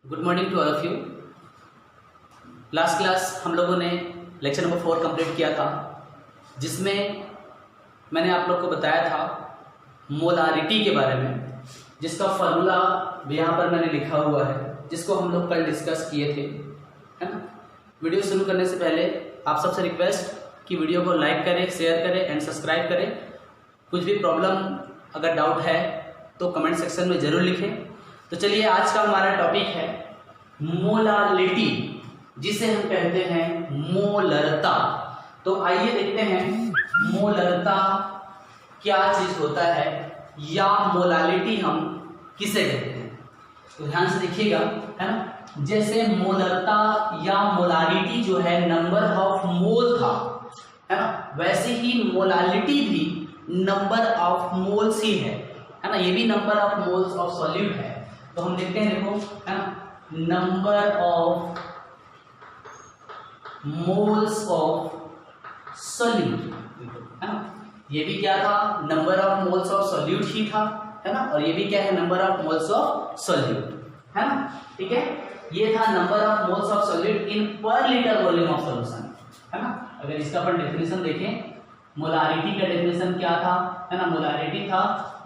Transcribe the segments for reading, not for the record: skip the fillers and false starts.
Good morning to all of you. Last class हम लोगों ने लेक्चर नंबर 4 कंप्लीट किया था, जिसमें मैंने आप लोग को बताया था मोलारिटी के बारे में, जिसका फार्मूला यहाँ पर मैंने लिखा हुआ है, जिसको हम लोग कल डिस्कस किए थे, है ना। वीडियो शुरू करने से पहले आप सबसे रिक्वेस्ट कि वीडियो को लाइक करें, शेयर करें एंड सब्सक्राइब करें। कुछ भी प्रॉब्लम अगर डाउट है तो कमेंट सेक्शन में ज़रूर लिखें। तो चलिए, आज का हमारा टॉपिक है मोलालिटी, जिसे हम कहते हैं मोलरता। तो आइए देखते हैं मोलरता क्या चीज होता है या मोलालिटी हम किसे कहते हैं। तो ध्यान से देखिएगा, है ना। जैसे मोलरता या मोलालिटी जो है नंबर ऑफ मोल था, है ना, वैसे ही मोलालिटी भी नंबर ऑफ मोल्स ही है ना। ये भी number of moles of solute है। तो हम देखते हैं, देखो, है ना, number of moles of solute, है ना। ये भी क्या था, number of moles of solute ही था, है ना। और ये भी क्या है, number of moles of solute, है ना। ठीक है, ये था number of moles of solute इन पर लीटर वॉल्यूम ऑफ सॉल्यूशन, है ना। अगर इसका अपन डेफिनेशन देखें, मोलारिटी का डेफिनेशन क्या था, है ना।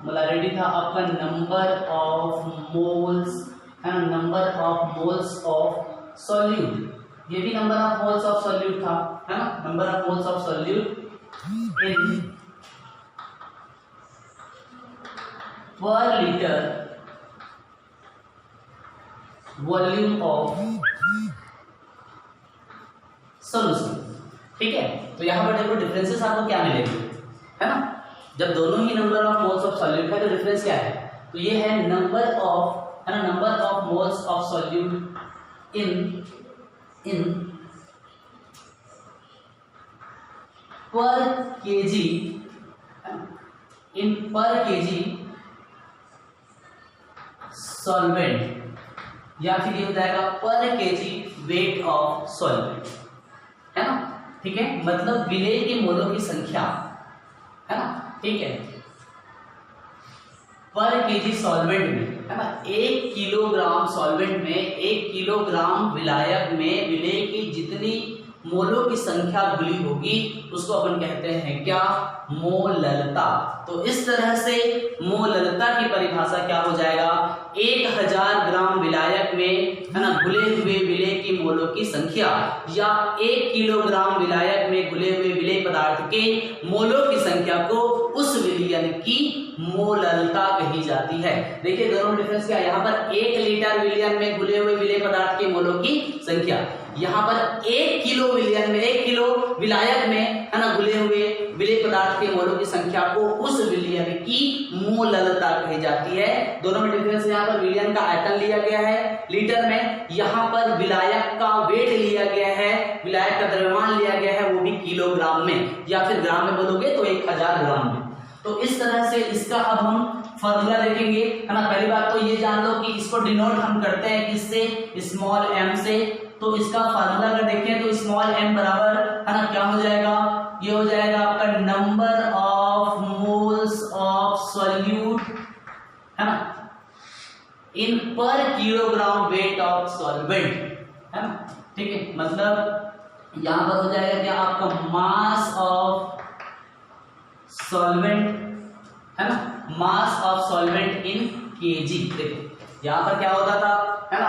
मोलारिटी था आपका नंबर ऑफ मोल्स, है ना, number of moles of solute. ये भी number of moles of solute था, है ना, number of moles of solute इन पर लीटर वॉल्यूम ऑफ सॉल्यूशन। ठीक है, तो यहां पर देखो डिफरेंसेस आपको क्या मिलेंगे, है ना। जब दोनों ही number of moles of solute है तो डिफरेंस क्या है, तो ये है नंबर ऑफ, है ना, number of moles of solute इन पर केजी, इन पर केजी सॉल्वेंट, या फिर ये हो जाएगा पर केजी वेट ऑफ सॉल्वेंट, है ना। ठीक है, मतलब विलेय के मोलों की संख्या, है ना। ठीक है, पर केजी सॉल्वेंट में, है ना, 1 किलोग्राम सॉल्वेंट में 1 किलोग्राम विलायक में विलेय की जितनी मोलों की संख्या घुली होगी उसको अपन कहते हैं क्या, मोलरता। तो इस तरह से मोलरता की परिभाषा क्या हो जाएगा, 1000 ग्राम विलायक में, है ना, घुले हुए विलेय की मोलों की संख्या, या 1 किलोग्राम विलायक में घुले हुए विलेय पदार्थ के मोलों की संख्या को उस विलयन की मोलरता कही जाती है। देखिए दोनों डिफरेंस क्या है, यहाँ पर 1 लीटर विलयन में घुले हुए विलेय पदार्थ के मोलों की संख्या, यहाँ पर 1 किलो विलयन में, 1 किलो विलायक में, है ना, घुले हुए विलेय पदार्थ के मोलों की संख्या को उस विलयन की मोलरता कही जाती है। दोनों में डिफरेंस, यहाँ पर विलयन का आयतन लिया गया है लीटर में, यहाँ पर विलायक का वेट लिया गया है, विलायक का द्रव्यमान लिया गया है, वो भी किलोग्राम में, या फिर ग्राम में बोलोगे तो 1000 ग्राम में। तो इस तरह से इसका अब हम फॉर्मूला देखेंगे, है ना। पहली बात तो ये जान लो कि इसको डिनोट हम करते हैं किससे, स्मॉल m से। तो इसका फार्मूला अगर देखें तो स्मॉल m बराबर, है ना, क्या हो जाएगा, ये हो जाएगा आपका number of moles of solute, है ना, इन पर किलोग्राम वेट ऑफ सॉल्वेंट, है ना। ठीक है, मतलब यहां पर हो जाएगा क्या, आपका मास ऑफ सॉल्वेंट, है ना, mass of solvent in KG. देखो यहां पर क्या होता था, है ना,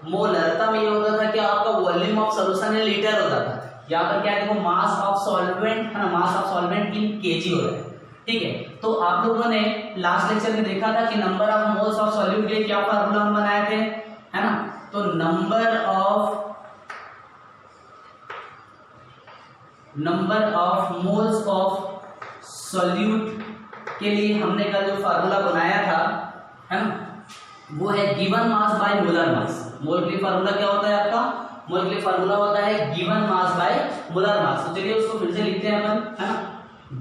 मोलरता में ये होता था कि आपका volume of solution in litre होता था। यहाँ पर क्या है, देखो मास ऑफ सॉल्वेंट, है ना, mass of solvent in KG हो रहा है। ठीक है, तो आप लोगों ने लास्ट लेक्चर में देखा था कि number of moles of solute के लिए क्या फार्मूला हम बनाए थे, है ना। तो number of moles of solute के लिए हमने कल जो फार्मूला बनाया था, है ना, वो है given mass by molar mass. Mole के लिए फार्मूला क्या होता है आपका, मोल के लिए फार्मूला होता है गिवन मास बाय मोलर मास। तो चलिए उसको फिर से लिखते हैं अपन, है ना,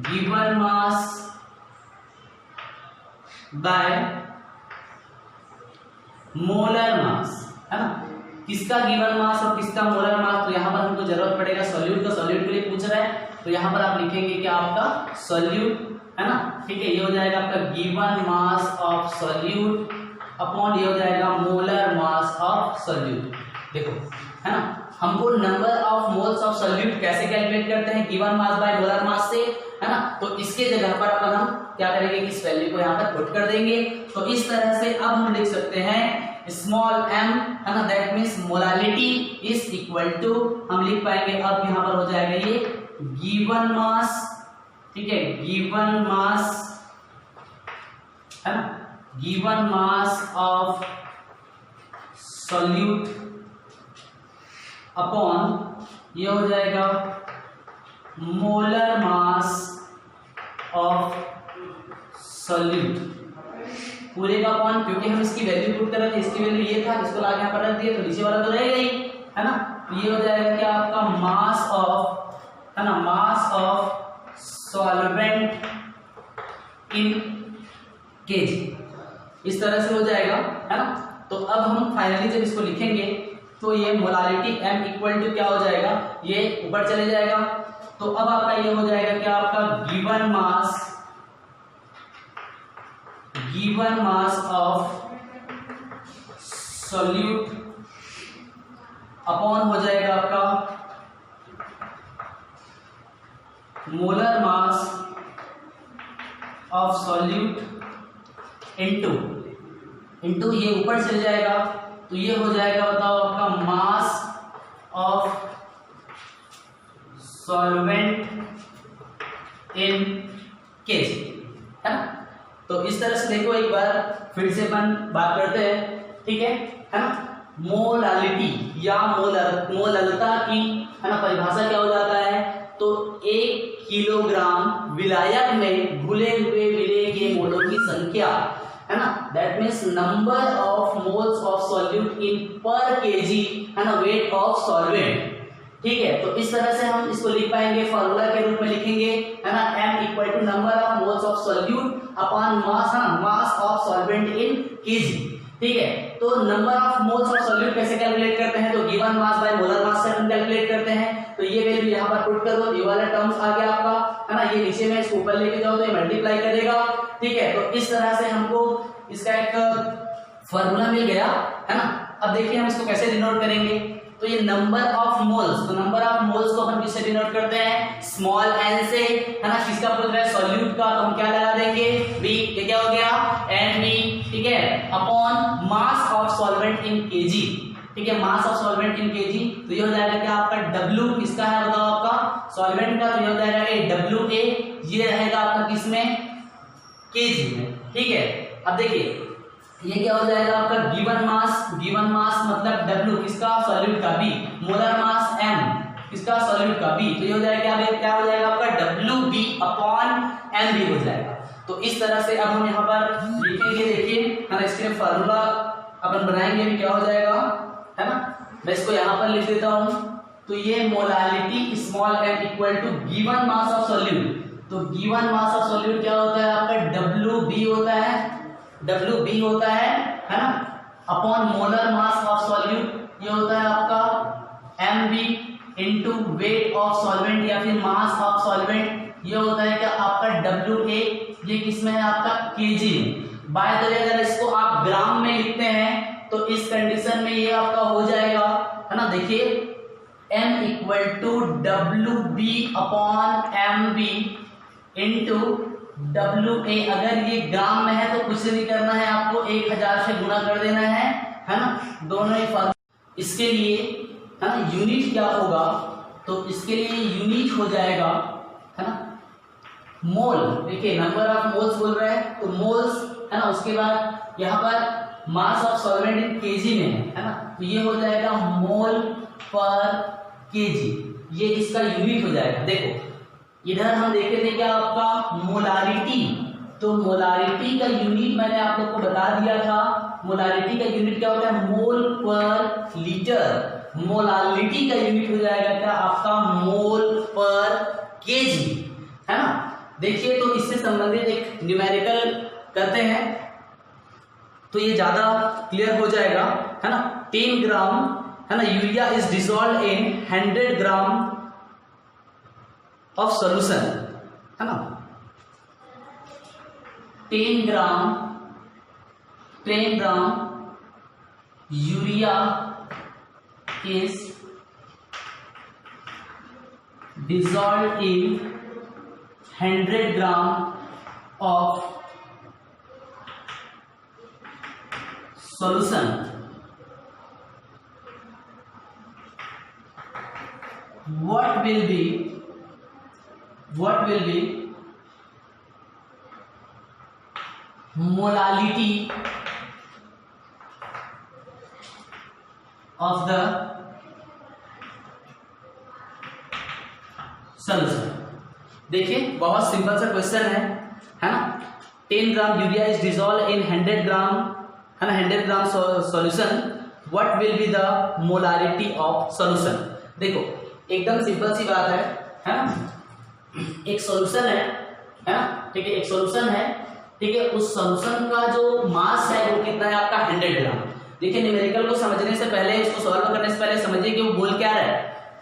गिवन मास बाय मोलर मास, है ना। किसका गिवन मास और किसका मोलर मास, तो यहाँ पर हमको जरूरत पड़ेगा सॉल्यूट का। सॉल्यूट के लिए पूछ रहा है तो यहाँ पर आप लिखेंगे कि आपका सॉल्यूट, है ना। ठीक है, ये हो जाएगा आपका given mass of solute upon ये हो जाएगा मोलर मास ऑफ सॉल्यूट। देखो है ना, हमको number of moles of solute कैसे कैलकुलेट करते हैं, given mass by molar mass से, है ना। तो इसके जगह पर अपन हम क्या करेंगे, इस वैल्यू को यहाँ पर पुट कर देंगे। तो इस तरह से अब हम लिख सकते हैं स्मॉल m, है ना, that means molality is equal to, हम लिख पाएंगे अब यहाँ पर हो जाएगा ये गिवन मास, ठीक है, गिवन मास, है ना, given mass of solute upon ये हो जाएगा मोलर मास ऑफ सॉल्यूट, पूरे का अपॉन, क्योंकि हम इसकी वैल्यू पुट कर रहे थे, इसकी वैल्यू ये था, इसको लाके यहाँ पर रख दिया, तो नीचे वाला तो रहेगा ही, है ना। तो ये हो जाएगा क्या आपका मास ऑफ, है ना, mass of solvent in KG, इस तरह से हो जाएगा, है ना। तो अब हम फाइनली जब इसको लिखेंगे तो ये मोलारिटी m इक्वल टू क्या हो जाएगा, ये ऊपर चले जाएगा। तो अब आपका ये हो जाएगा क्या, आपका given mass of solute upon हो जाएगा आपका molar mass of solute into ये ऊपर चले जाएगा, तो ये हो जाएगा, बताओ, आपका मास ऑफ सॉल्वेंट इन केजी, है ना। तो इस तरह से देखो, एक बार फिर से अपन बात करते हैं, ठीक है ना। मोलालिटी या मोललता की, है ना, परिभाषा क्या हो जाता है, तो 1 किलोग्राम विलायक में घुले हुए विलेय के मोलों की संख्या, है ना, that means number of moles of solute इन पर केजी, है ना, वेट ऑफ सॉल्वेंट, ठीक है। तो इस तरह से हम इसको लिख पाएंगे, फॉर्मूला के रूप में लिखेंगे, है ना, m equal to number of moles of solute upon mass, है ना, mass of solvent in kg, ठीक है। तो number of moles of solute कैसे कैलकुलेट करते हैं, तो given mass by molar mass से हम कैलकुलेट करते हैं। तो ये वैल्यू यहाँ पर पुट कर दो, ये वाला टर्म्स आ गया आपका, है ना, ये नीचे में इसको ऊपर लेके जाओ तो ये मल्टीप्लाई करेगा, ठीक है। तो इस तरह से हमको इसका एक फॉर्मूला मिल गया, है ना। अब देखिए हम इसको कैसे डिनोट करेंगे, तो ये नंबर ऑफ मोल्स, तो नंबर ऑफ मोल्स को हम किससे डिनोट करते हैं, स्मॉल n से, है ना। किसका पूछ रहा है, सॉल्यूट का, तो हम क्या लगा देंगे, v, ये क्या हो गया, nv, ठीक है, upon mass of solvent in kg, ठीक है, मास ऑफ सॉल्वेंट इन केजी। तो ये हो जाएगा क्या आपका W, किसका है बताओ, आपका सॉल्वेंट का, तो ये हो जाएगा WA, ये रहेगा आपका किसमें, केजी में, ठीक है। अब देखिए ये क्या हो जाएगा आपका गिवन मास मतलब W किसका, सॉल्यूट का, B, मोलर मास M किसका, सॉल्यूट का, B, तो ये हो जाएगा क्या हो जाएगा आपका WB अपॉन MB हो जाएगा। तो इस तरह से अब हम यहाँ पर लिखेंगे, देखिए हम इसके फॉर्मूला अपन बनाएंगे, भी क्या हो जाएगा, है ना। मैं इसको यहाँ पर लिख देता हूँ, तो ये molality small m equal to given mass of solute, तो गिवन मास ऑफ सॉल्यूट क्या होता है आपका, WB होता है ना, upon molar mass of solute ये होता है आपका MB into weight of solvent या फिर मास ऑफ सॉल्वेंट, ये होता है क्या आपका WA, ये किसमें है आपका, केजी में। बाय द वे अगर इसको आप ग्राम में लिखते हैं तो इस कंडीशन में ये आपका हो जाएगा, है ना। देखिए M equal to WB upon MB into WA, अगर ये ग्राम में है तो कुछ नहीं करना है, आपको 1000 से गुणा कर देना है ना, दोनों ही। इसके लिए, है ना, यूनिट क्या होगा, तो इसके लिए यूनिट हो जाएगा, है ना, मोल। देखिए नंबर ऑफ मोल्स बोल रहा है, तो मोल्स, है ना, उसके बाद यहाँ पर मास ऑफ सॉल्वेंट इन केजी में है ना, तो ये हो जाएगा मोल पर केजी, ये इसका यूनिट हो जाएगा। देखो इधर हम देखे थे क्या आपका मोलारिटी, तो मोलारिटी का यूनिट मैंने आप लोग को बता दिया था, मोलारिटी का यूनिट क्या होता है, मोल पर लीटर, मोलालिटी का यूनिट हो जाएगा क्या आपका, मोल पर केजी, है ना। देखिए तो इससे संबंधित एक न्यूमेरिकल करते हैं तो ये ज्यादा क्लियर हो जाएगा, है ना। 10 ग्राम, है ना, urea is dissolve in 100 gram of solution, है ना। 10 ग्राम 10 gram urea is dissolved in 100 gram of solution, what will be molality of the solution? देखिए बहुत सिंपल सा क्वेश्चन है ना। 10 gram urea is dissolve in 100 gram, है ना, 100 gram solution, what will be the molarity of solution. देखो एकदम simple सी बात है ना। एक सॉल्यूशन है ना, ठीक है, एक सॉल्यूशन है, ठीक है, उस सॉल्यूशन का जो मास है वो कितना है आपका 100 ग्राम। देखिए न्यूमेरिकल को समझने से पहले, इसको सॉल्व करने से पहले समझिए कि वो बोल क्या रहा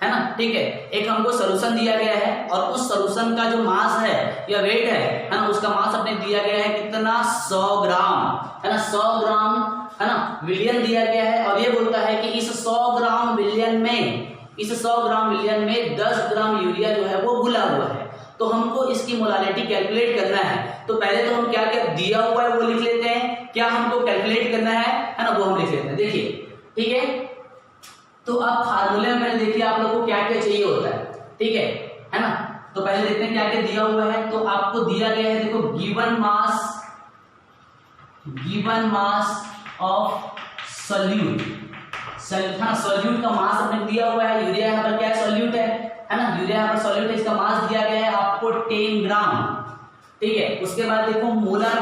है ना, ठीक है। एक हमको सॉल्यूशन दिया गया है और उस सॉल्यूशन का जो मास है या वेट है ना, उसका मास अपने दिया गया है कितना 100 ग्राम, है ना, 100 ग्राम, है ना, विलियन दिया गया है। और ये बोलता है कि इस 100 ग्राम विलियन में 10 ग्राम यूरिया जो है वो घुला हुआ है। तो हमको इसकी मोलारिटी कैलकुलेट करना है। तो पहले तो हम क्या क्या दिया हुआ है वो लिख लेते हैं, क्या हमको कैलकुलेट करना है ना, वो हम लिख लेते हैं। देखिए ठीक है, तो अब फार्मूले में देखिए आप लोगों को क्या क्या चाहिए होता है, ठीक है ना। तो पहले देखते हैं क्या क्या दिया हुआ है। तो आपको दिया गया है, देखो given mass of solute, solute का मास अपने दिया हुआ है। यूरिया यहाँ पर क्या है, सॉल्यूट है ना, यूरिया यहाँ पर सॉल्यूट है, इसका मास दिया गया है आपको 10 ग्राम, ठीक है। उसके बाद देखो मोलर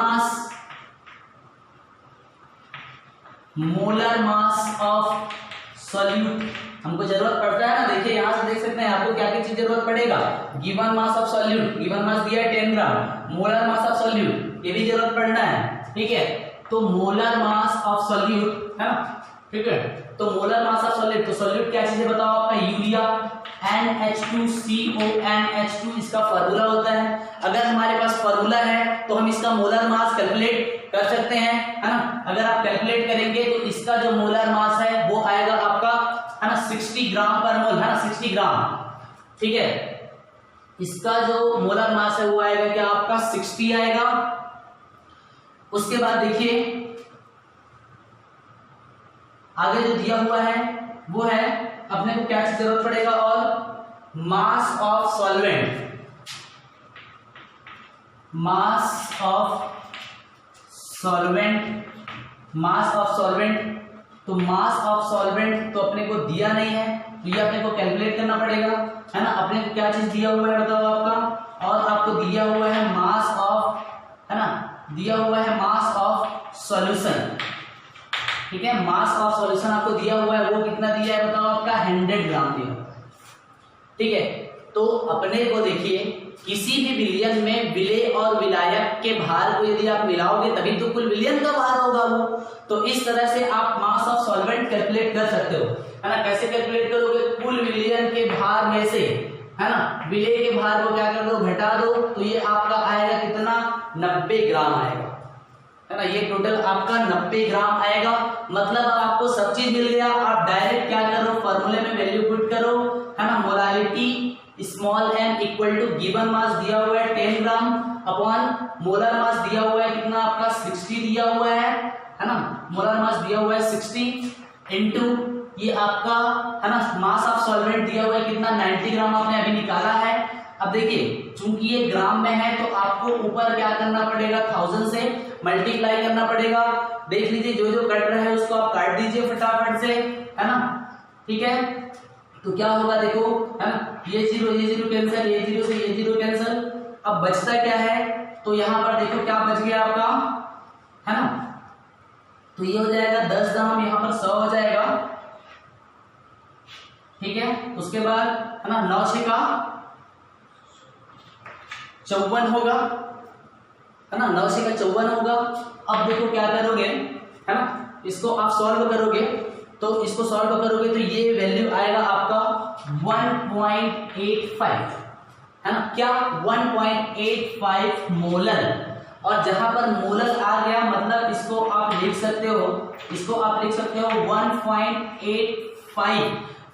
मास ऑफ सॉल्यूट हमको जरूरत पड़ता है ना। देखिए यहां से देख सकते हैं आपको क्या क्या चीज जरूरत पड़ेगा। Given mass of solute, given mass दिया है 10 ग्राम, मोलर मास ऑफ सॉल्यूट ये भी जरूरत पड़ना है, ठीक है। तो मोलर मास ऑफ सॉल्यूट है ना, ठीक है। तो मोलर मास ऑफ सॉल्यूट, तो सॉल्यूट क्या चीज है बताओ आपका, यूरिया, NH2CO NH2 इसका फार्मूला होता है। अगर हमारे पास फार्मूला है तो हम इसका मोलर मास कैलकुलेट कर सकते हैं, है ना। अगर आप कैलकुलेट करेंगे तो इसका जो मोलर मास है वो आएगा आपका, है ना, 60 ग्राम पर मोल, है ना, 60 ग्राम, ठीक है। इसका जो मोलर मास है वो आएगा क्या आपका 60 आएगा। उसके बाद देखिए आगे जो दिया हुआ है वो है अपने को क्या चीज जरूरत पड़ेगा, और मास ऑफ सॉल्वेंट, तो मास ऑफ सॉल्वेंट तो अपने को दिया नहीं है, तो ये अपने को कैलकुलेट करना पड़ेगा, है ना। अपने को क्या चीज दिया हुआ है बताओ आपका, और आपको दिया हुआ है मास ऑफ, है ना, दिया हुआ है मास ऑफ सॉल्यूशन, ठीक है। मास ऑफ सॉल्यूशन आपको दिया हुआ है, वो कितना दिया है बताओ आपका 100 ग्राम दिया, ठीक है। तो अपने को देखिए किसी भी विलयन में विलेय और विलायक के भार को यदि आप मिलाओगे तभी तो कुल विलयन का भार होगा वो। तो इस तरह से आप मास ऑफ सॉल्वेंट कैलकुलेट कर सकते हो, है ना। कैसे कैलकुलेट करोगे, कुल विलयन के भार में से, है ना, विलेय के भार को क्या कर दो, घटा दो, तो ये आपका आएगा कितना 90 ग्राम आएगा, है ना। ये टोटल आपका 90 ग्राम आएगा। मतलब अब आपको सब चीज मिल गया। आप डायरेक्ट क्या करो, फॉर्मूले में वैल्यू पुट करो, है ना। Molarity small m equal to given mass दिया हुआ है 10 ग्राम अपॉन मोलर मास दिया हुआ है कितना आपका 60 दिया हुआ है ना। मोलर मास दिया हुआ है 60 इनटू ये आपका, है ना, मास ऑफ सॉल्वेंट दिया हुआ है कितना 90 ग्राम आपने अभी निकाला है। अब देखिए चूंकि ये ग्राम में है तो आपको ऊपर क्या करना पड़ेगा, 1000 से मल्टीप्लाई करना पड़ेगा। देख लीजिए जो जो कट रहा है उसको आप काट दीजिए फटाफट से, है ना, ठीक है। तो क्या होगा देखो, है ना, ये जीरो कैंसिल, ये जीरो से ये जीरो कैंसिल। अब बचता क्या है, तो यहां पर देखो क्या बच गया आपका, है ना। तो ये हो जाएगा 10 ग्राम, यहां पर 100 हो जाएगा, ठीक है। उसके बाद, है ना, 9 6 का 54 होगा, है ना, 9 6 का 54 होगा। अब देखो क्या करोगे, है ना, इसको आप सॉल्व करोगे, तो इसको सॉल्व करोगे तो ये वैल्यू आएगा आपका 1.85, है ना, क्या 1.85 मोलर। और जहां पर मोलर आ गया मतलब इसको आप लिख सकते हो 1.85।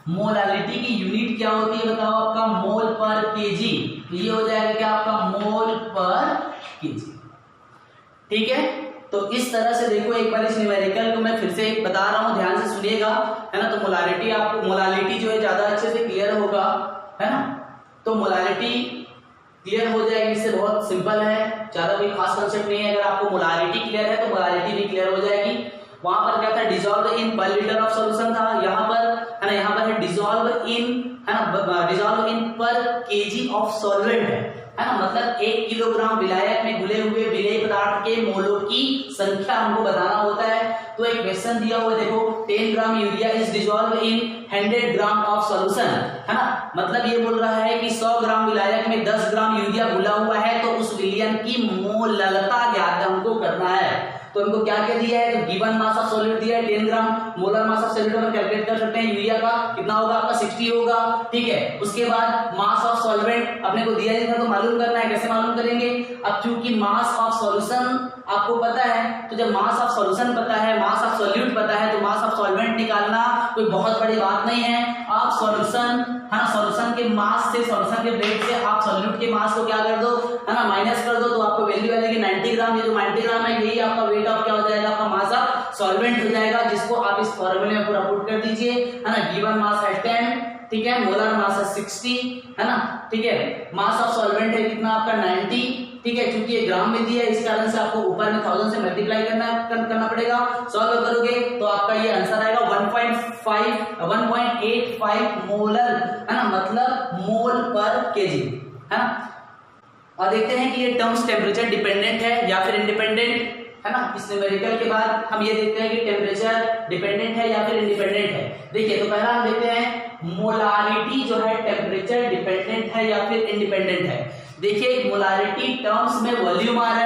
मोलालिटी की यूनिट क्या होती है बताओ आपका, मोल पर केजी। तो ये हो जाएगा क्या आपका, मोल पर केजी। ठीक है, तो इस तरह से देखो एक बार इस न्यूमेरिकल को मैं फिर से बता रहा हूं, ध्यान से सुनिएगा, है ना। तो मोलालिटी आपको, मोलालिटी जो है ज्यादा अच्छे से क्लियर होगा, है ना। तो मोलालिटी क्लियर हो जाएगी, इससे बहुत सिंपल है, ज्यादा कोई खास कंसेप्ट नहीं है। अगर आपको मोलालिटी क्लियर है तो मोलालिटी भी क्लियर हो जाएगी। वहां पर क्या था, डिसॉल्व इन पर लीटर ऑफ सॉल्यूशन था, यहाँ पर है ना, यहाँ पर है डिसॉल्व इन, है ना, डिसॉल्व इन पर केजी ऑफ सॉल्वेंट है ना। मतलब 1 किलोग्राम विलायक में घुले हुए विलेय पदार्थ के मोलों की संख्या हमको बताना होता है। तो एक क्वेश्चन दिया हुआ है देखो, 10 gram urea is dissolve in 100 gram of solution, है ना। मतलब ये बोल रहा है कि 100 ग्राम विलायक में 10 ग्राम यूरिया घुला हुआ है, तो उस विलयन की मोललता ज्ञात हमको करना है। तो इनको क्या क्या दिया है, तो गिवन मास ऑफ सॉल्यूट दिया है 10 ग्राम, मोलर मास ऑफ सॉल्यूट हम कैलकुलेट कर सकते हैं, यूरिया का कितना होगा आपका 60 होगा। ठीक है, उसके बाद मास ऑफ सॉल्वेंट अपने को दिया है तो मालूम करना है, कैसे मालूम करेंगे। अब चूंकि मास ऑफ सॉल्यूशन आपको पता है, तो जब मास ऑफ सॉल्यूशन पता है, मास ऑफ सॉल्यूट पता है, तो मास ऑफ सॉल्वेंट निकालना कोई बहुत बड़ी बात नहीं है। आप सॉल्यूशन, है ना, सॉल्यूशन के मास से, सॉल्यूशन के वेट से आप सॉल्यूट के मास को क्या कर दो, है ना, माइनस कर दो, तो आपको वैल्यू आएगी 90 ग्राम। ये जो 90 ग्राम है यही आपका वेट ऑफ क्या हो जाएगा, आपका मास ऑफ सॉल्वेंट हो जाएगा, जिसको आप इस फॉर्मूले में पूरा पुट कर दीजिए, है ना। गिवन मास है 10, ठीक है, मोलर मास है 60, है ना। ठीक है, मास ऑफ सॉल्वेंट है कितना आपका 90, ठीक है, क्योंकि ये ग्राम में दिया है इस कारण से आपको ऊपर में 1000 से मल्टीप्लाई करना पड़ेगा। सॉल्व करोगे तो आपका ये आंसर आएगा 1.85 मोलर, है ना, मतलब मोल पर केजी, है ना। और देखते हैं कि ये टर्म्स टेम्परेचर डिपेंडेंट है या फिर इंडिपेंडेंट, है ना। इस न्यूमेरिकल के बाद हम ये देखते हैं कि टेम्परेचर डिपेंडेंट है या फिर इंडिपेंडेंट है। देखिए, तो पहला हम देखते हैं मोलारिटी जो है टेम्परेचर डिपेंडेंट है या फिर इंडिपेंडेंट है। देखिए, मोलारिटी टर्म्स में वॉल्यूम आ रहा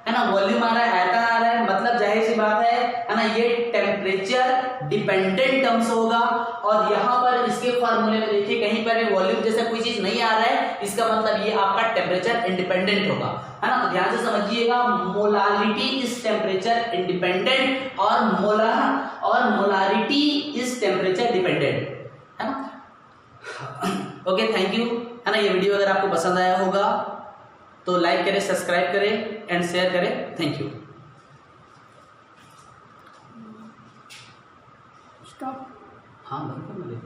है ना, वॉल्यूम आ रहा है, आयतन आ रहा है, मतलब जाहिर सी बात है ना, ये टेम्परेचर डिपेंडेंट टर्म्स होगा। और यहाँ पर इसके फॉर्मूले में देखिए कहीं पर भी वॉल्यूम जैसा कोई चीज नहीं आ रहा है, इसका मतलब ये आपका टेम्परेचर इंडिपेंडेंट होगा, है ना। तो ध्यान से समझिएगा, मोलालिटी इज टेम्परेचर इंडिपेंडेंट और मोलारिटी इज टेम्परेचर डिपेंडेंट, है ना। ओके, थैंक यू, है ना। ये वीडियो अगर आपको पसंद आया होगा तो लाइक करें, सब्सक्राइब करें एंड शेयर करें। Thank you. स्टॉप। हाँ, बिल्कुल।